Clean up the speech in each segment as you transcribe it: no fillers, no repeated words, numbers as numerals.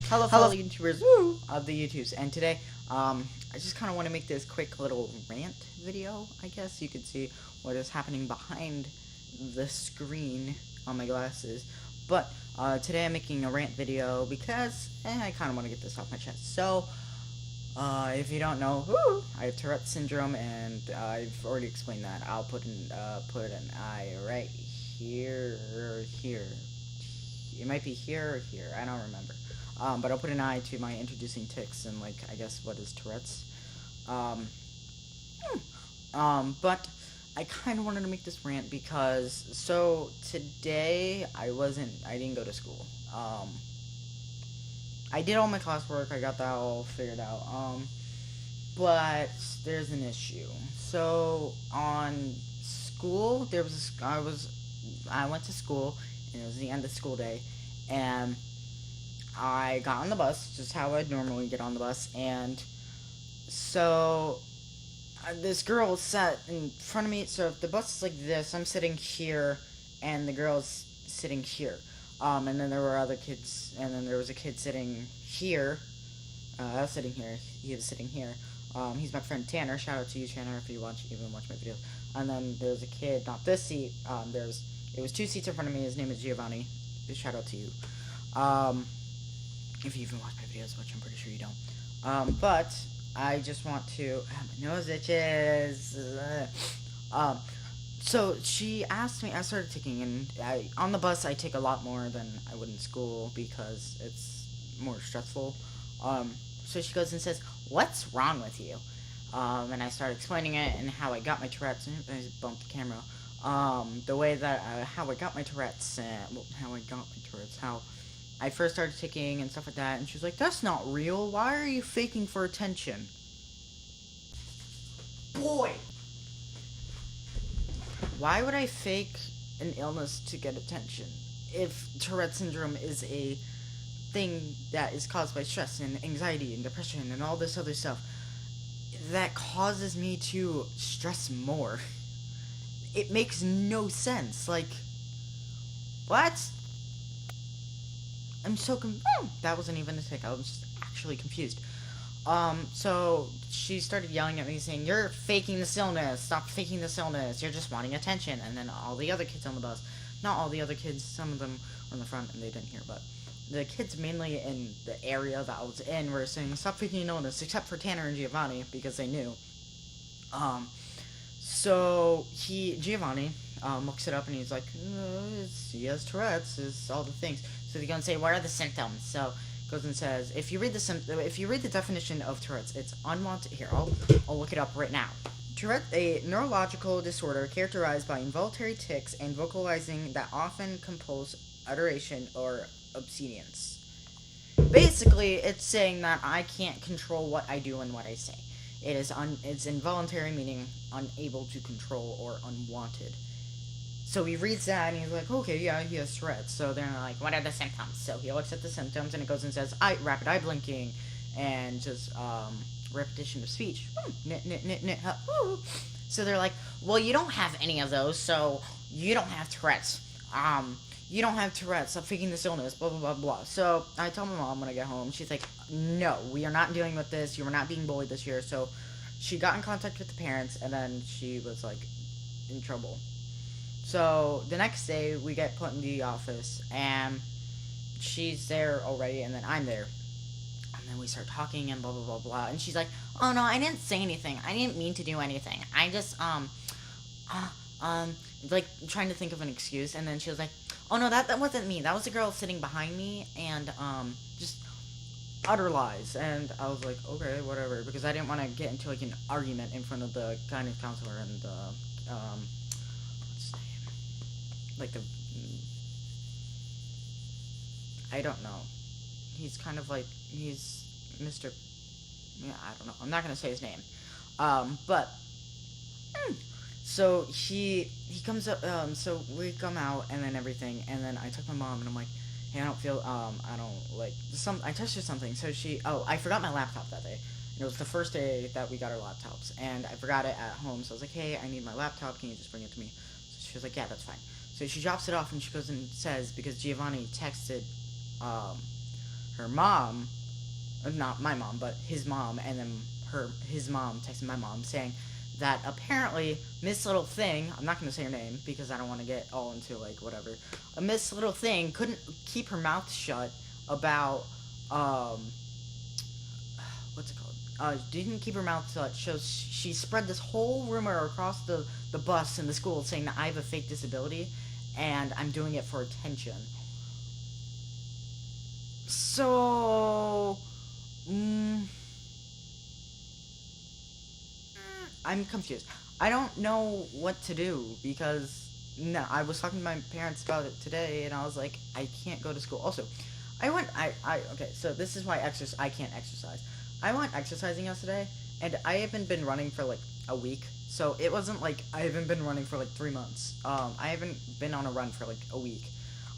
Hello fellow YouTubers of the YouTubes, and today, I just kind of want to make this quick little rant video, I guess you could see what is happening behind the screen on my glasses, but, today I'm making a rant video because, I kind of want to get this off my chest. So, if you don't know, I have Tourette's syndrome, and I've already explained that. I'll put an I right here, or here. It might be here or here, I don't remember. But I'll put an eye to my introducing tics and, like, I guess what is Tourette's. But I kind of wanted to make this rant because, so, today, I didn't go to school. I did all my classwork, I got that all figured out, but there's an issue. So, on school, I went to school, and it was the end of school day, and I got on the bus, just how I'd normally get on the bus, and so this girl sat in front of me. So if the bus is like this, I'm sitting here, and the girl's sitting here, and then there were other kids, and then there was a kid sitting here. I was sitting here, he was sitting here. He's my friend Tanner. Shout out to you, Tanner, if you even watch my videos. And then there's a kid, not this seat. It was 2 seats in front of me. His name is Giovanni. Shout out to you. If you even watch my videos, which I'm pretty sure you don't. But I just want to. My nose itches. So she asked me. I started taking, and on the bus I take a lot more than I would in school because it's more stressful. So she goes and says, "What's wrong with you?" And I started explaining it and how I got my Tourette's. And I bumped the camera. The way that how I got my Tourette's, how I first started ticking and stuff like that, and she was like, "That's not real. Why are you faking for attention?" Boy! Why would I fake an illness to get attention? If Tourette syndrome is a thing that is caused by stress and anxiety and depression and all this other stuff, that causes me to stress more. It makes no sense. Like, what? I'm so that wasn't even a tic. I was just actually confused. So she started yelling at me saying, "You're faking this illness. Stop faking this illness. You're just wanting attention." And then all the other kids on the bus, not all the other kids, some of them were in the front and they didn't hear, but the kids mainly in the area that I was in were saying, "Stop faking an illness," except for Tanner and Giovanni because they knew. So Giovanni looks it up and he's like, he has Tourette's, is all the things. So they go and say, "What are the symptoms?" So goes and says, if you read the definition of Tourette's, it's unwanted. Here, I'll look it up right now. Tourette, a neurological disorder characterized by involuntary tics and vocalizing that often compose utteration or obedience. Basically, it's saying that I can't control what I do and what I say. It's involuntary, meaning unable to control or unwanted. So he reads that and he's like, okay, yeah, he has Tourette's. So they're like, what are the symptoms? So he looks at the symptoms and it goes and says, rapid eye blinking and just repetition of speech. So they're like, well, you don't have any of those, so you don't have Tourette's. You don't have Tourette's. Stop faking this illness. Blah blah blah blah. So I tell my mom when I get home. She's like, no, we are not dealing with this. You are not being bullied this year. So she got in contact with the parents, and then she was like in trouble. So the next day we get put in the office, and she's there already, and then I'm there, and then we start talking and blah blah blah blah. And she's like, "Oh no, I didn't say anything. I didn't mean to do anything. I just like trying to think of an excuse." And then she was like, "Oh no, that wasn't me. That was the girl sitting behind me, and just utter lies." And I was like, okay, whatever, because I didn't want to get into like an argument in front of the guidance counselor and what's his name? Like I don't know. He's kind of like, he's Mr. Yeah, I don't know. I'm not gonna say his name. But so he comes up, so we come out and then everything, and then I took my mom and I'm like, hey, I don't like, I touched her something. So I forgot my laptop that day. And it was the first day that we got our laptops, and I forgot it at home. So I was like, hey, I need my laptop. Can you just bring it to me? So she was like, yeah, that's fine. So she drops it off and she goes and says, because Giovanni texted her her mom, not my mom, but his mom, and then his mom texted my mom saying that apparently Miss Little Thing, I'm not going to say her name because I don't want to get all into like whatever, a Miss Little Thing couldn't keep her mouth shut about what's it called? Didn't keep her mouth shut. So she spread this whole rumor across the bus in the school saying that I have a fake disability and I'm doing it for attention. So, I'm confused. I don't know what to do because no, I was talking to my parents about it today, and I was like, I can't go to school. Also, okay. So this is why I can't exercise. I went exercising yesterday, and I haven't been running for like a week. So it wasn't like I haven't been running for like 3 months. I haven't been on a run for like a week.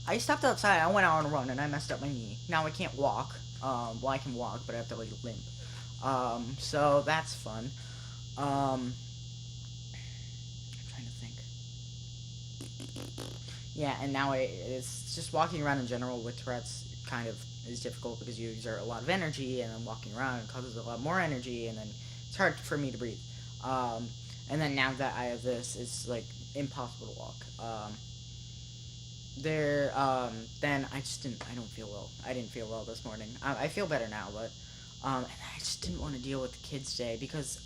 I stepped outside. I went out on a run, and I messed up my knee. Now I can't walk. Well, I can walk, but I have to like limp. So that's fun. I'm trying to think. Yeah, and now it's just walking around in general with Tourette's kind of is difficult because you exert a lot of energy, and then walking around causes a lot more energy, and then it's hard for me to breathe. And then now that I have this, it's like impossible to walk. Then I don't feel well. I didn't feel well this morning. I feel better now, but, and I just didn't want to deal with the kids today because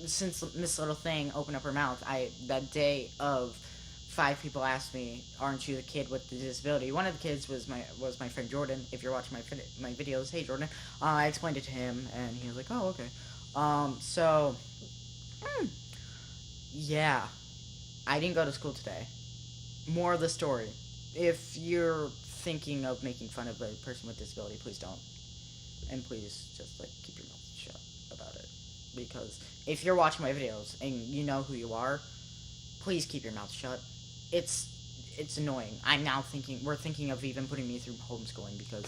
since Miss Little Thing opened up her mouth, that day of 5 people asked me, "Aren't you the kid with the disability?" One of the kids was my friend Jordan. If you're watching my videos, hey Jordan. I explained it to him, and he was like, "Oh, okay." Yeah, I didn't go to school today. More of the story. If you're thinking of making fun of a person with disability, please don't, and please just like keep your mouth shut about it. Because if you're watching my videos and you know who you are, please keep your mouth shut. It's annoying. We're thinking of even putting me through homeschooling because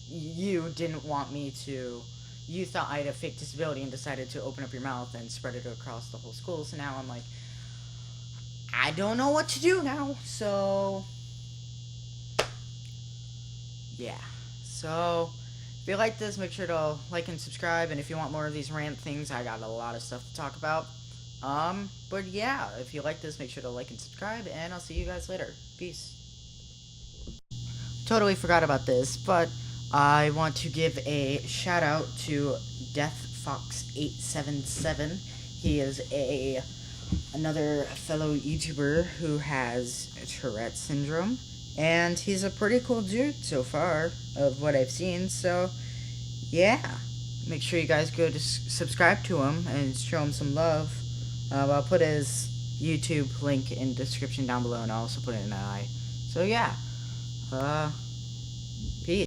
you didn't want me to. You thought I had a fake disability and decided to open up your mouth and spread it across the whole school. So now I'm like, I don't know what to do now. So, yeah. So, if you like this, make sure to like and subscribe. And if you want more of these rant things, I got a lot of stuff to talk about. But yeah, if you like this, make sure to like and subscribe. And I'll see you guys later. Peace. Totally forgot about this, but I want to give a shout out to DeathFox877. He is another fellow YouTuber who has Tourette syndrome, and he's a pretty cool dude so far of what I've seen. So yeah, make sure you guys go to subscribe to him and show him some love. I'll put his YouTube link in the description down below, and I'll also put it in an eye. So yeah, peace.